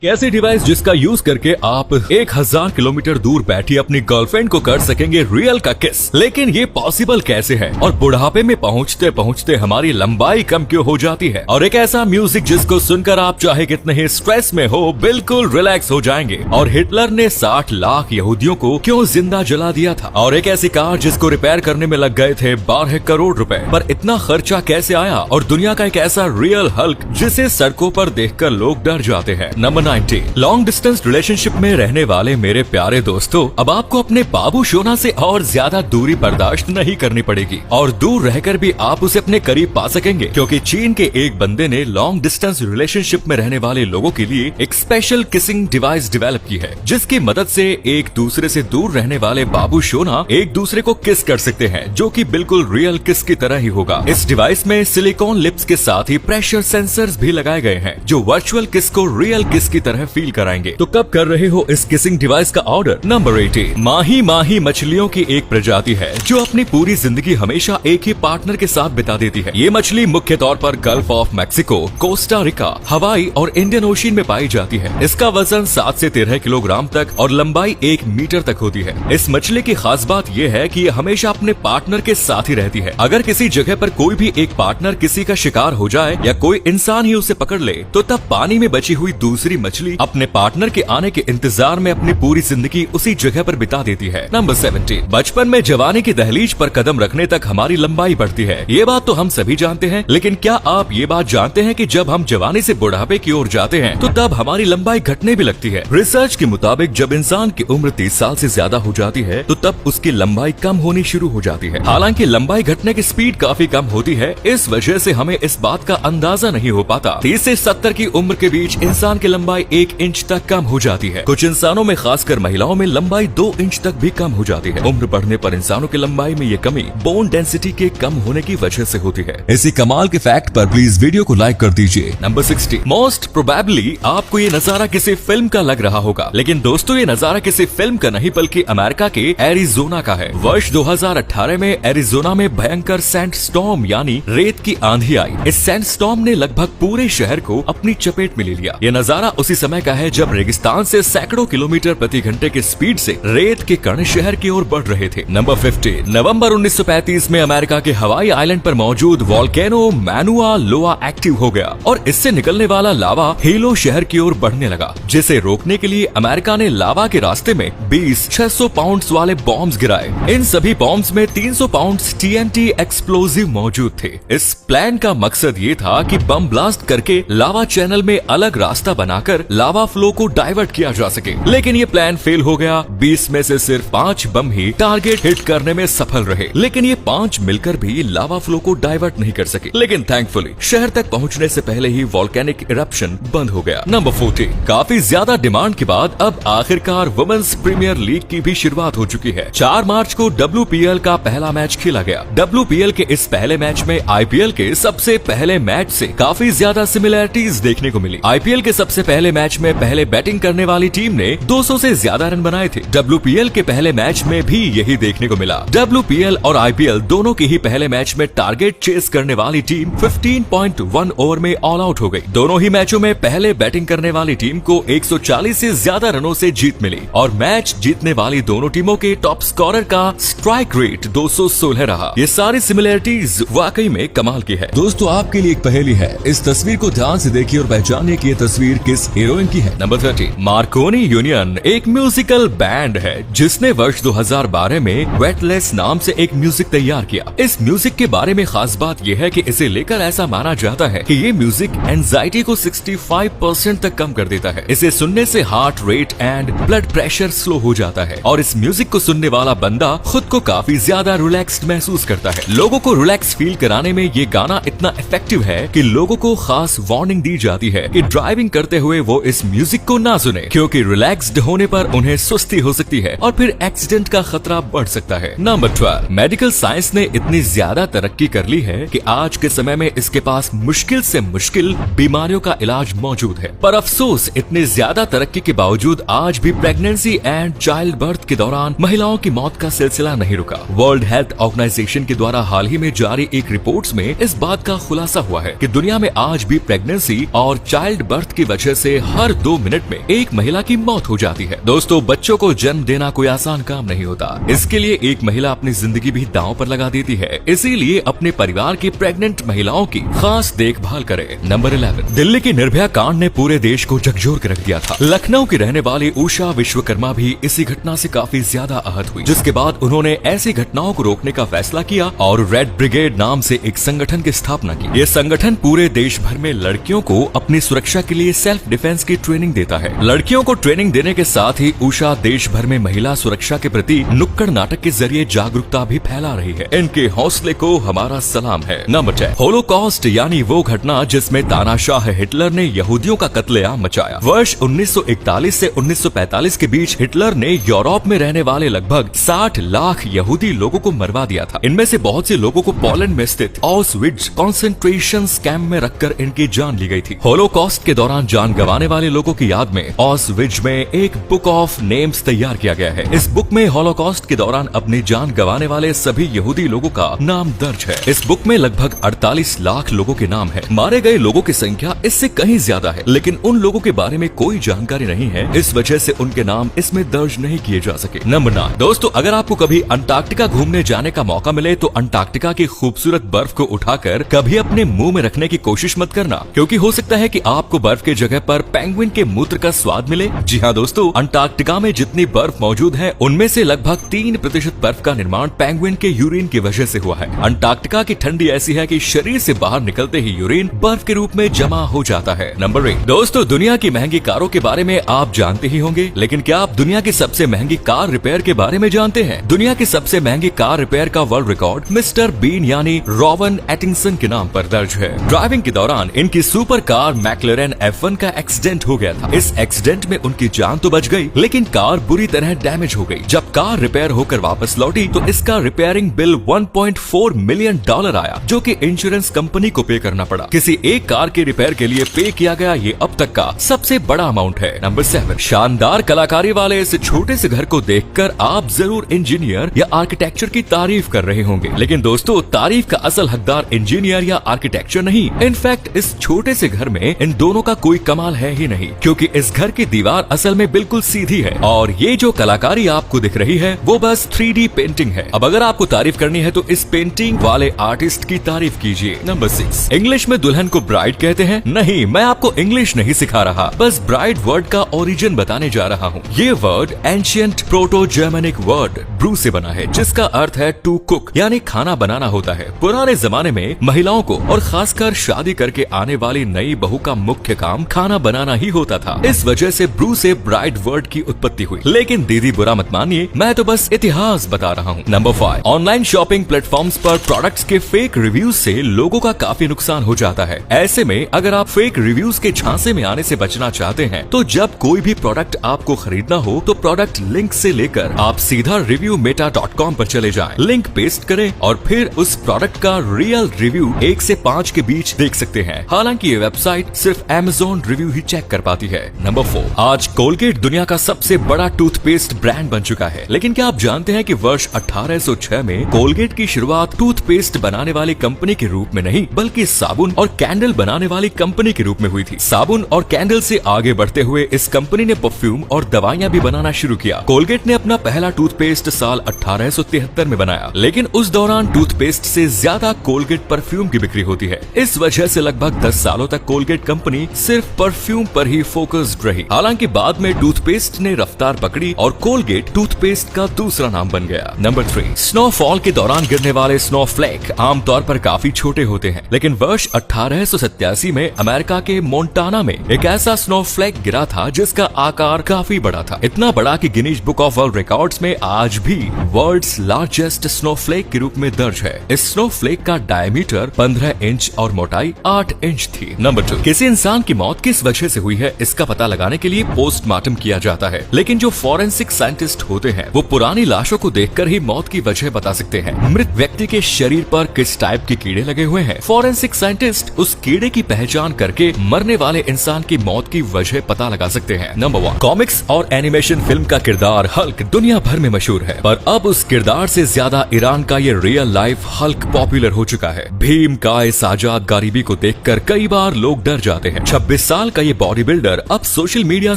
ऐसी डिवाइस जिसका यूज करके आप 1000 किलोमीटर दूर बैठी अपनी गर्लफ्रेंड को कर सकेंगे रियल का किस। लेकिन ये पॉसिबल कैसे है और बुढ़ापे में पहुंचते पहुंचते हमारी लंबाई कम क्यों हो जाती है। और एक ऐसा म्यूजिक जिसको सुनकर आप चाहे कितने ही स्ट्रेस में हो बिल्कुल रिलैक्स हो जाएंगे। और हिटलर ने 60 लाख यहूदियों को क्यों जिंदा जला दिया था। और एक ऐसी कार जिसको रिपेयर करने में लग गए थे 12 करोड़ रुपए, पर इतना खर्चा कैसे आया। और दुनिया का एक ऐसा रियल हल्क जिसे सड़कों पर देखकर लोग डर जाते हैं। नंबर 90, लॉन्ग डिस्टेंस रिलेशनशिप में रहने वाले मेरे प्यारे दोस्तों, अब आपको अपने बाबू सोना से और ज्यादा दूरी बर्दाश्त नहीं करनी पड़ेगी और दूर रहकर भी आप उसे अपने करीब पा सकेंगे, क्योंकि चीन के एक बंदे ने लॉन्ग डिस्टेंस रिलेशनशिप में रहने वाले लोगों के लिए एक स्पेशल किसिंग डिवाइस डेवलप की है, जिसकी मदद से एक दूसरे से दूर रहने वाले बाबू सोना एक दूसरे को किस कर सकते हैं, जो कि बिल्कुल रियल किस की तरह ही होगा। इस डिवाइस में सिलिकॉन लिप्स के साथ ही प्रेशर सेंसर्स भी लगाए गए हैं, जो वर्चुअल किस को रियल किस की तरह फील कराएंगे। तो कब कर रहे हो इस किसिंग डिवाइस का ऑर्डर। नंबर 80, माही माही मछलियों की एक प्रजाति है जो अपनी पूरी जिंदगी हमेशा एक ही पार्टनर के साथ बिता देती है। ये मछली मुख्य तौर पर gulf of Mexico, Costa Rica, हवाई और इंडियन ओशियन में पाई जाती है। इसका वजन 7 से 13 किलोग्राम तक और लंबाई 1 मीटर तक होती है। इस मछली की खास बात यह है कि ये हमेशा अपने पार्टनर के साथ ही रहती है। अगर किसी जगह पर कोई भी एक पार्टनर किसी का शिकार हो जाए या कोई इंसान ही उसे पकड़ ले, तो तब पानी में बची हुई दूसरी मछली अपने पार्टनर के आने के इंतजार में अपनी पूरी जिंदगी उसी जगह पर बिता देती है। नंबर 70, बचपन में जवानी की दहलीज पर कदम रखने तक हमारी लंबाई बढ़ती है। ये बात तो हम सभी जानते हैं, लेकिन क्या आप ये बात जानते हैं कि जब हम जवानी से बुढ़ापे की ओर जाते हैं तो तब हमारी लंबाई घटने भी लगती है। रिसर्च के मुताबिक जब इंसान की उम्र 30 साल से ज्यादा हो जाती है तो तब उसकी लंबाई कम होनी शुरू हो जाती है। हालांकि लंबाई घटने की स्पीड काफी कम होती है, इस वजह से हमें इस बात का अंदाजा नहीं हो पाता। 30 से 70 की उम्र के बीच इंसान की लंबाई 1 इंच तक कम हो जाती है। कुछ इंसानों में खासकर महिलाओं में लंबाई 2 इंच तक भी कम हो जाती है। उम्र बढ़ने पर इंसानों की लंबाई में ये कमी बोन डेंसिटी के कम होने की वजह से होती है। इसी कमाल के फैक्ट पर प्लीज वीडियो को लाइक कर दीजिए। नंबर 60, मोस्ट प्रोबेबली आपको ये नजारा किसी फिल्म का लग रहा होगा, लेकिन दोस्तों ये नजारा किसी फिल्म का नहीं बल्कि अमेरिका के एरिजोना का है। वर्ष 2018 में एरिजोना में भयंकर सैंडस्टॉर्म यानी रेत की आंधी आई। इस सैंडस्टॉर्म ने लगभग पूरे शहर को अपनी चपेट में ले लिया। ये नजारा उसी समय का है जब रेगिस्तान से सैकड़ों किलोमीटर प्रति घंटे की स्पीड से रेत के कण शहर की ओर बढ़ रहे थे। नंबर 50, नवंबर 1935 में अमेरिका के हवाई आइलैंड पर मौजूद वोल्केनो मैनुआ लोआ एक्टिव हो गया और इससे निकलने वाला लावा हेलो शहर की ओर बढ़ने लगा, जिसे रोकने के लिए अमेरिका ने लावा के रास्ते में 20 600 पाउंड्स वाले बॉम्ब्स गिराए। इन सभी बॉम्ब्स में 300 पाउंड्स TNT एक्सप्लोजिव मौजूद थे। इस प्लान का मकसद ये था कि बम ब्लास्ट करके लावा चैनल में अलग रास्ता बनाकर लावा फ्लो को डाइवर्ट किया जा सके, लेकिन ये प्लान फेल हो गया। 20 में से सिर्फ 5 बम ही टारगेट हिट करने में सफल रहे, लेकिन ये 5 मिलकर भी लावा फ्लो को डाइवर्ट नहीं कर सके। लेकिन थैंकफुली शहर तक पहुंचने से पहले ही वोल्केनिक इरप्शन बंद हो गया। नंबर 40, काफी ज्यादा डिमांड के बाद अब आखिरकार वुमेन्स प्रीमियर लीग की भी शुरुआत हो चुकी है। 4 मार्च को WPL का पहला मैच खेला गया। WPL के इस पहले मैच में IPL के सबसे पहले मैच से काफी ज्यादा सिमिलैरिटीज देखने को मिली। IPL के सबसे पहले मैच में पहले बैटिंग करने वाली टीम ने 200 से ज्यादा रन बनाए थे। WPL के पहले मैच में भी यही देखने को मिला। WPL और IPL दोनों के ही पहले मैच में टारगेट चेस करने वाली टीम 15.1 ओवर में ऑल आउट हो गई। दोनों ही मैचों में पहले बैटिंग करने वाली टीम को 140 से ज्यादा रनों से जीत मिली और मैच जीतने वाली दोनों टीमों के टॉप स्कोरर का स्ट्राइक रेट 216 रहा। ये सारी सिमिलैरिटीज वाकई में कमाल की है। दोस्तों आपके लिए एक पहेली है, इस तस्वीर को ध्यान से देखिए और पहचानिए कि ये तस्वीर किस हीरोइन की है। नंबर 30, मार्कोनी यूनियन एक म्यूजिकल बैंड है जिसने वर्ष 2012 में वेटलेस नाम से एक म्यूजिक तैयार किया। इस म्यूजिक के बारे में खास बात यह है कि इसे लेकर ऐसा माना जाता है कि ये म्यूजिक एंजाइटी को 65% तक कम कर देता है। इसे सुनने से heart rate and blood pressure slow हो जाता है और इस म्यूजिक को सुनने वाला बंदा खुद को काफी ज्यादा रिलैक्स्ड महसूस करता है। लोगों को रिलैक्स फील कराने में ये गाना इतना इफेक्टिव है कि लोगों को खास वार्निंग दी जाती है कि ड्राइविंग करते हुए वो इस म्यूजिक को ना सुने, क्योंकि रिलैक्स्ड होने पर उन्हें सुस्ती हो सकती है और फिर एक्सीडेंट का खतरा बढ़ सकता है। नंबर 12, मेडिकल साइंस ने इतनी ज्यादा तरक्की कर ली है कि आज के समय में इसके पास मुश्किल से मुश्किल बीमारियों का इलाज मौजूद है। पर अफसोस इतनी ज्यादा तरक्की के बावजूद आज भी प्रेगनेंसी एंड चाइल्ड बर्थ के दौरान महिलाओं की मौत का सिलसिला नहीं रुका। वर्ल्ड हेल्थ ऑर्गेनाइजेशन के द्वारा हाल ही में जारी एक रिपोर्ट्स में इस बात का खुलासा हुआ है कि दुनिया में आज भी प्रेगनेंसी और चाइल्ड बर्थ की वजह से से हर 2 मिनट में एक महिला की मौत हो जाती है। दोस्तों, बच्चों को जन्म देना कोई आसान काम नहीं होता। इसके लिए एक महिला अपनी जिंदगी भी दांव पर लगा देती है। इसीलिए अपने परिवार की प्रेग्नेंट महिलाओं की खास देखभाल करें। नंबर 11, दिल्ली की निर्भया कांड ने पूरे देश को झकझोर के रख दिया था। लखनऊ की रहने वाली उषा विश्वकर्मा भी इसी घटना से काफी ज्यादा आहत हुई, जिसके बाद उन्होंने ऐसी घटनाओं को रोकने का फैसला किया और रेड ब्रिगेड नाम से एक संगठन की स्थापना की। यह संगठन पूरे देश भर में लड़कियों को अपनी सुरक्षा के लिए सेल्फ डिफेंस की ट्रेनिंग देता है। लड़कियों को ट्रेनिंग देने के साथ ही उषा देश भर में महिला सुरक्षा के प्रति नुक्कड़ नाटक के जरिए जागरूकता भी फैला रही है। इनके हौसले को हमारा सलाम है। नंबर 10, होलोकॉस्ट यानी वो घटना जिसमें तानाशाह हिटलर ने यहूदियों का कत्लेआम मचाया। वर्ष 1941 से 1945 के बीच हिटलर ने यूरोप में रहने वाले लगभग 60 लाख यहूदी लोगों को मरवा दिया था। इनमें से बहुत से लोगों को पोलैंड में स्थित ऑस्विट्ज कंसंट्रेशन कैंप में रखकर इनकी जान ली गई थी। होलोकॉस्ट के दौरान जान गंवाने वाले लोगों की याद में ऑस्विट्ज में एक बुक ऑफ नेम्स तैयार किया गया है। इस बुक में होलोकॉस्ट के दौरान अपनी जान गंवाने वाले सभी यहूदी लोगों का नाम दर्ज है। इस बुक में लगभग 48 लाख लोगों के नाम है। मारे गए लोगों की संख्या इससे कहीं ज्यादा है, लेकिन उन लोगों के बारे में कोई जानकारी नहीं है। इस वजह से उनके नाम इसमें दर्ज नहीं किए जा सके। नंबर 9, दोस्तों, अगर आपको कभी अंटार्कटिका घूमने जाने का मौका मिले तो अंटार्कटिका की खूबसूरत बर्फ को उठाकर कभी अपने मुंह में रखने की कोशिश मत करना, क्योंकि हो सकता है कि आपको बर्फ की जगह पर पेंगुइन के मूत्र का स्वाद मिले। जी हाँ दोस्तों, अंटार्कटिका में जितनी बर्फ मौजूद है उनमें से लगभग 3% बर्फ का निर्माण पेंगुइन के यूरिन की वजह से हुआ है। अंटार्कटिका की ठंडी ऐसी है कि शरीर से बाहर निकलते ही यूरिन बर्फ के रूप में जमा हो जाता है। नंबर 8, दोस्तों, दुनिया की महंगी कारों के बारे में आप जानते ही होंगे, लेकिन क्या आप दुनिया की सबसे महंगी कार रिपेयर के बारे में जानते हैं? दुनिया की सबसे महंगी कार रिपेयर का वर्ल्ड रिकॉर्ड मिस्टर बीन यानी रॉवन एटिंगसन के नाम पर दर्ज है। ड्राइविंग के दौरान इनकी सुपर कार मैक्लेरन F1 का एक्सीडेंट हो गया था। इस एक्सीडेंट में उनकी जान तो बच गई, लेकिन कार बुरी तरह डैमेज हो गई। जब कार रिपेयर होकर वापस लौटी तो इसका रिपेयरिंग बिल $1.4 मिलियन आया, जो कि इंश्योरेंस कंपनी को पे करना पड़ा। किसी एक कार के रिपेयर के लिए पे किया गया ये अब तक का सबसे बड़ा अमाउंट है। नंबर 7, शानदार कलाकारी वाले इस छोटे से घर को देखकर आप जरूर इंजीनियर या आर्किटेक्चर की तारीफ कर रहे होंगे, लेकिन दोस्तों, तारीफ का असल हकदार इंजीनियर या आर्किटेक्चर नहीं। इनफैक्ट इस छोटे से घर में इन दोनों का कोई कमाल है ही नहीं, क्योंकि इस घर की दीवार असल में बिल्कुल सीधी है और ये जो कलाकारी आपको दिख रही है वो बस 3D पेंटिंग है। अब अगर आपको तारीफ करनी है तो इस पेंटिंग वाले आर्टिस्ट की तारीफ कीजिए। नंबर 6, इंग्लिश में दुल्हन को ब्राइड कहते हैं। नहीं, मैं आपको इंग्लिश नहीं सिखा रहा, बस ब्राइड वर्ड का ओरिजिन बताने जा रहा हूँ। ये word ancient proto Germanic word brew से बना है, जिसका अर्थ है टू कुक यानी खाना बनाना होता है। पुराने जमाने में महिलाओं को और खासकर शादी करके आने वाली नई बहू का मुख्य काम खाना बनाना ही होता था। इस वजह से ब्रू से ब्राइड वर्ड की उत्पत्ति हुई। लेकिन दीदी बुरा मत मानिए, मैं तो बस इतिहास बता रहा हूँ। नंबर 5, ऑनलाइन शॉपिंग प्लेटफॉर्म्स पर प्रोडक्ट्स के फेक रिव्यूज से लोगों का काफी नुकसान हो जाता है। ऐसे में अगर आप फेक रिव्यूज के झांसे में आने से बचना चाहते हैं तो जब कोई भी प्रोडक्ट आपको खरीदना हो तो प्रोडक्ट लिंक से लेकर आप सीधा reviewmeta.com पर चले जाएं, लिंक पेस्ट करें और फिर उस प्रोडक्ट का रियल रिव्यू 1 से 5 के बीच देख सकते हैं। हालांकि ये वेबसाइट सिर्फ Amazon रिव्यू ही चेक कर पाती है। नंबर 4, आज कोलगेट दुनिया का सबसे बड़ा टूथपेस्ट ब्रांड बन चुका है। लेकिन क्या आप जानते हैं कि वर्ष 1806 में कोलगेट की शुरुआत टूथपेस्ट बनाने वाली कंपनी के रूप में नहीं बल्कि साबुन और कैंडल बनाने वाली कंपनी के रूप में हुई थी। साबुन और कैंडल से आगे बढ़ते हुए इस कंपनी ने परफ्यूम और दवाइयां भी बनाना शुरू किया। कोलगेट ने अपना पहला टूथपेस्ट साल 1873 में बनाया, लेकिन उस दौरान टूथपेस्ट से ज्यादा कोलगेट परफ्यूम की बिक्री होती है। इस वजह से लगभग 10 सालों तक कोलगेट कंपनी सिर्फ परफ्यूम पर ही फोकस्ड रही। हालांकि बाद में टूथपेस्ट ने रफ्तार पकड़ी और कोलगेट टूथपेस्ट का दूसरा नाम बन गया। नंबर 3, स्नोफॉल के दौरान गिरने वाले स्नोफ्लेक आमतौर पर काफी छोटे होते हैं, लेकिन वर्ष 1887 में अमेरिका के मोंटाना में एक ऐसा स्नोफ्लेक गिरा था जिसका आकार काफी बड़ा था, इतना बड़ा कि Guinness book of world records में आज भी वर्ल्ड्स लार्जेस्ट स्नोफ्लेक के रूप में दर्ज है। इस स्नोफ्लेक का डायमीटर 15 इंच और मोटाई 8 इंच थी। नंबर 2, किसी इंसान की मौत किस वजह से हुई है इसका पता लगाने के लिए पोस्टमार्टम किया जाता है, लेकिन जो फॉरेंसिक साइंटिस्ट होते हैं वो पुरानी लाशों को देखकर ही मौत की वजह बता सकते हैं। मृत व्यक्ति के शरीर पर किस टाइप के कीड़े लगे हुए हैं, फॉरेंसिक साइंटिस्ट उस कीड़े की पहचान करके मरने वाले इंसान की मौत की वजह पता लगा सकते हैं। नंबर 1, कॉमिक्स और एनिमेशन फिल्म का किरदार हल्क दुनिया भर में मशहूर है, पर अब उस किरदार से ज्यादा ईरान का ये रियल लाइफ हल्क पॉपुलर हो चुका है। भीम का इस आजाद गरीबी को देखकर कई बार लोग डर जाते हैं। 26 साल का का ये बॉडी बिल्डर अब सोशल मीडिया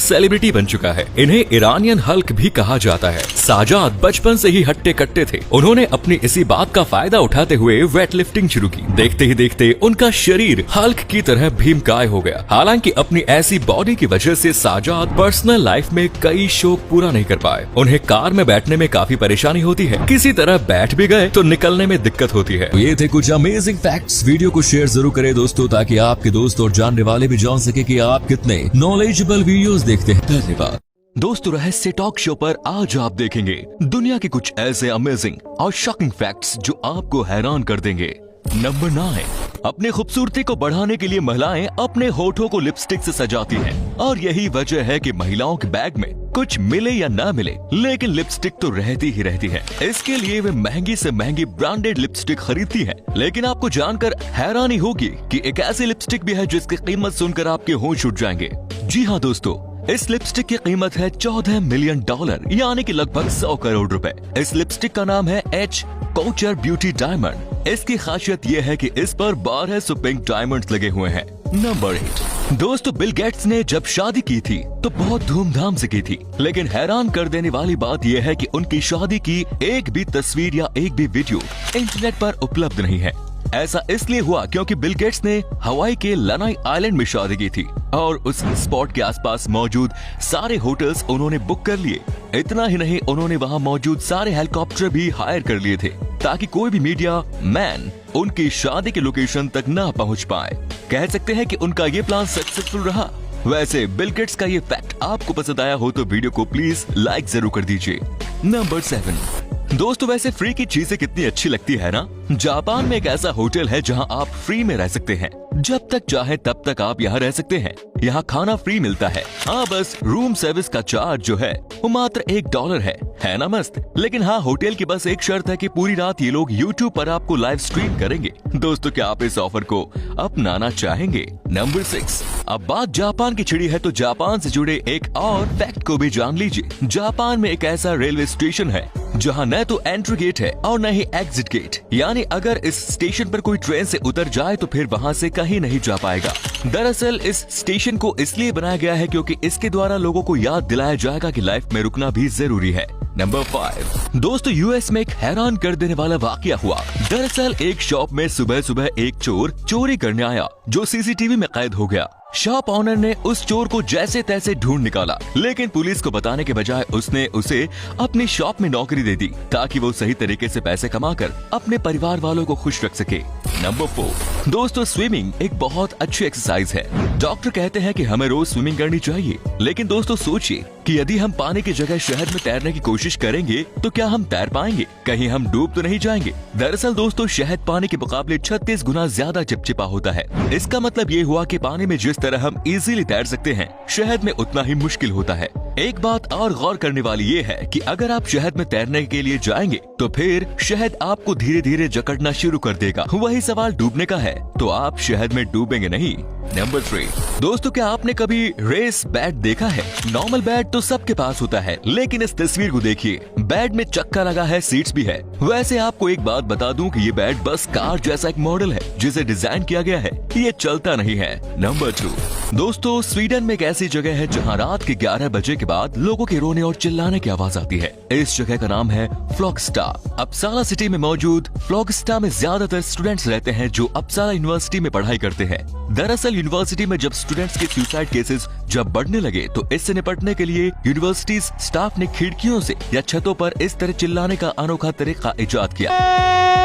सेलिब्रिटी बन चुका है। इन्हें ईरानियन हल्क भी कहा जाता है। साजाद बचपन से ही हट्टे कट्टे थे। उन्होंने अपनी इसी बात का फायदा उठाते हुए वेट लिफ्टिंग शुरू की। देखते ही देखते उनका शरीर हल्क की तरह भीमकाय हो गया। हालांकि अपनी ऐसी बॉडी की वजह से साजाद पर्सनल लाइफ में कई शौक पूरा नहीं कर पाए। उन्हें कार में बैठने में काफी परेशानी होती है। किसी तरह बैठ भी गए तो निकलने में दिक्कत होती है। ये थे कुछ अमेजिंग फैक्ट्स। वीडियो को शेयर जरूर करें दोस्तों, ताकि आपके दोस्त और जानने वाले भी जान सके कि आप कितने नॉलेजेबल वीडियोस देखते हैं। धन्यवाद दोस्तों, रहस्य टॉक शो पर आज आप देखेंगे दुनिया के कुछ ऐसे अमेजिंग और शॉकिंग फैक्ट्स जो आपको हैरान कर देंगे। नंबर 9, अपनी खूबसूरती को बढ़ाने के लिए महिलाएं अपने होठों को लिपस्टिक से सजाती हैं और यही वजह है कि महिलाओं के बैग में कुछ मिले या ना मिले, लेकिन लिपस्टिक तो रहती ही रहती है। इसके लिए वे महंगी से महंगी ब्रांडेड लिपस्टिक खरीदती हैं। लेकिन आपको जानकर हैरानी होगी कि एक ऐसी लिपस्टिक भी है जिसकी कीमत सुनकर आपके होश उड़ जाएंगे। जी हाँ दोस्तों, इस लिपस्टिक की कीमत है $14 मिलियन, यानी कि लगभग 100 करोड़ रुपए। इस लिपस्टिक का नाम है एच कोचर ब्यूटी डायमंड। इसकी खासियत ये है कि इस पर 1200 पिंक डायमंड्स लगे हुए हैं। नंबर 8, दोस्तों बिल गेट्स ने जब शादी की थी तो बहुत धूमधाम से की थी, लेकिन हैरान कर देने वाली बात यह है कि उनकी शादी की एक भी तस्वीर या एक भी वीडियो इंटरनेट पर उपलब्ध नहीं है। ऐसा इसलिए हुआ क्योंकि बिल गेट्स ने हवाई के लनाई आइलैंड में शादी की थी और उस स्पॉट के आसपास मौजूद सारे होटल्स उन्होंने बुक कर लिए। इतना ही नहीं, उन्होंने वहां मौजूद सारे हेलीकॉप्टर भी हायर कर लिए थे ताकि कोई भी मीडिया मैन उनकी शादी के लोकेशन तक ना पहुंच पाए। कह सकते हैं कि उनका ये प्लान सक्सेसफुल रहा। वैसे बिल गेट्स का ये फैक्ट आपको पसंद आया हो तो वीडियो को प्लीज लाइक जरूर कर दीजिए। नंबर 7, दोस्तों वैसे फ्री की चीजें कितनी अच्छी लगती है ना। जापान में एक ऐसा होटल है जहां आप फ्री में रह सकते हैं। जब तक चाहे तब तक आप यहाँ रह सकते हैं। यहाँ खाना फ्री मिलता है। हाँ, बस रूम सर्विस का चार्ज जो है वो मात्र $1 है ना मस्त। लेकिन हाँ, होटल की बस एक शर्त है कि पूरी रात ये लोग YouTube पर आपको लाइव स्ट्रीम करेंगे। दोस्तों, क्या आप इस ऑफर को अपनाना चाहेंगे? नंबर 6, अब बात जापान की छिड़ी है तो जापान से जुड़े एक और फैक्ट को भी जान लीजिए। जापान में एक ऐसा रेलवे स्टेशन है जहाँ न तो एंट्री गेट है और न ही एग्जिट गेट, यानी अगर इस स्टेशन पर कोई ट्रेन से उतर जाए तो फिर वहाँ से कहीं नहीं जा पाएगा। दरअसल इस स्टेशन को इसलिए बनाया गया है क्योंकि इसके द्वारा लोगों को याद दिलाया जाएगा कि लाइफ में रुकना भी जरूरी है। नंबर 5, दोस्तों यूएस में एक हैरान कर देने वाला वाकया हुआ। दरअसल एक शॉप में सुबह सुबह एक चोर चोरी करने आया जो सीसीटीवी में कैद हो गया। शॉप ऑनर ने उस चोर को जैसे तैसे ढूंढ निकाला, लेकिन पुलिस को बताने के बजाय उसने उसे अपनी शॉप में नौकरी दे दी ताकि वो सही तरीके से पैसे कमाकर अपने परिवार वालों को खुश रख सके। नंबर 4, दोस्तों स्विमिंग एक बहुत अच्छी एक्सरसाइज है। डॉक्टर कहते हैं कि हमें रोज स्विमिंग करनी चाहिए, लेकिन दोस्तों सोचिए कि यदि हम पानी की जगह शहद में तैरने की कोशिश करेंगे तो क्या हम तैर पाएंगे? कहीं हम डूब तो नहीं जाएंगे? दरअसल दोस्तों शहद पानी के मुकाबले 36 गुना ज्यादा चिपचिपा होता है। इसका मतलब ये हुआ कि पानी में जिस तरह हम इजीली तैर सकते हैं, शहद में उतना ही मुश्किल होता है। एक बात और गौर करने वाली ये है कि अगर आप शहद में तैरने के लिए जाएंगे तो फिर शहद आपको धीरे धीरे जकड़ना शुरू कर देगा। वही सवाल डूबने का है तो आप शहद में डूबेंगे नहीं। नंबर 3, दोस्तों क्या आपने कभी रेस बैट देखा है? नॉर्मल बैट तो सबके पास होता है, लेकिन इस तस्वीर को देखिए, बैट में चक्का लगा है, सीट्स भी है। वैसे आपको एक बात बता दूं कि ये बैट बस कार जैसा एक मॉडल है जिसे डिजाइन किया गया है, ये चलता नहीं है। नंबर 2, दोस्तों स्वीडन में एक ऐसी जगह है जहाँ रात के 11 बजे के बाद लोगों के रोने और चिल्लाने की आवाज आती है। इस जगह का नाम है फ्लॉगस्टा। अपसाला सिटी में मौजूद फ्लॉगस्टा में ज्यादातर स्टूडेंट्स रहते हैं जो अपसाला यूनिवर्सिटी में पढ़ाई करते हैं। दरअसल यूनिवर्सिटी में जब स्टूडेंट्स के सुसाइड केसेस जब बढ़ने लगे तो इससे निपटने के लिए यूनिवर्सिटी स्टाफ ने खिड़कियों से या छतों पर इस तरह चिल्लाने का अनोखा तरीका इजाद किया।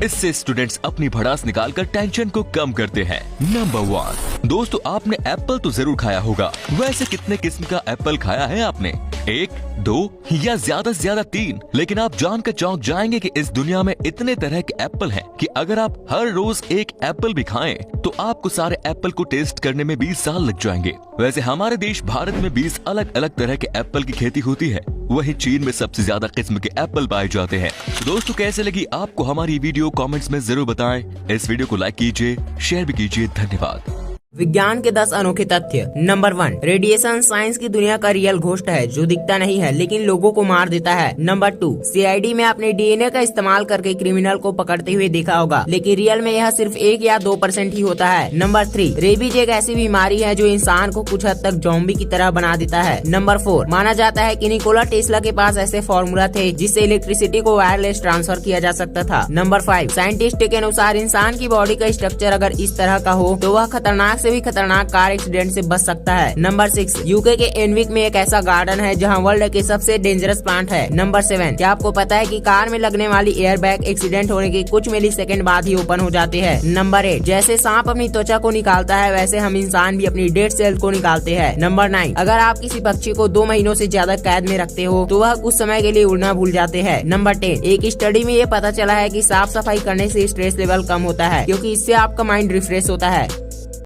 इससे स्टूडेंट्स अपनी भड़ास निकालकर टेंशन को कम करते हैं। नंबर 1, दोस्तों आपने एप्पल तो जरूर खाया होगा। वैसे कितने किस्म का एप्पल खाया है आपने? 1, 2 या ज्यादा से ज्यादा 3? लेकिन आप जानकर चौंक जाएंगे कि इस दुनिया में इतने तरह के एप्पल हैं कि अगर आप हर रोज एक एप्पल भी खाएं तो आपको सारे एप्पल को टेस्ट करने में 20 साल लग जाएंगे। वैसे हमारे देश भारत में 20 अलग अलग तरह के एप्पल की खेती होती है, वहीं चीन में सबसे ज्यादा किस्म के एप्पल पाए जाते हैं। दोस्तों कैसे लगी आपको हमारी वीडियो? कमेंट्स में जरूर बताएं। इस वीडियो को लाइक कीजिए, शेयर भी कीजिए। धन्यवाद। विज्ञान के 10 अनोखे तथ्य। नंबर 1, रेडिएशन साइंस की दुनिया का रियल घोस्ट है जो दिखता नहीं है लेकिन लोगों को मार देता है। नंबर 2, सीआईडी में अपने डीएनए का इस्तेमाल करके क्रिमिनल को पकड़ते हुए देखा होगा लेकिन रियल में यह सिर्फ 1 या 2% ही होता है। नंबर 3, रेबीज एक ऐसी बीमारी है जो इंसान को कुछ हद तक ज़ॉम्बी की तरह बना देता है। नंबर 4, माना जाता है कि निकोला टेस्ला के पास ऐसे फॉर्मूला थे जिससे इलेक्ट्रिसिटी को वायरलेस ट्रांसफर किया जा सकता था। नंबर 5, साइंटिस्ट के अनुसार इंसान की बॉडी का स्ट्रक्चर अगर इस तरह का हो तो वह खतरनाक से भी खतरनाक कार एक्सीडेंट से बच सकता है। नंबर 6, यूके के एनविक में एक ऐसा गार्डन है जहां वर्ल्ड के सबसे डेंजरस प्लांट है। नंबर 7, क्या आपको पता है कि कार में लगने वाली एयर बैग एक्सीडेंट होने के कुछ मिली सेकेंड बाद ही ओपन हो जाते हैं। नंबर 8, जैसे सांप अपनी त्वचा को निकालता है वैसे हम इंसान भी अपनी डेड सेल को निकालते हैं। नंबर 9, अगर आप किसी पक्षी को 2 महीनों से ज्यादा कैद में रखते हो तो वह कुछ समय के लिए उड़ना भूल जाते हैं। नंबर 10, एक स्टडी में ये पता चला है कि साफ सफाई करने से स्ट्रेस लेवल कम होता है क्योंकि इससे आपका माइंड रिफ्रेश होता है।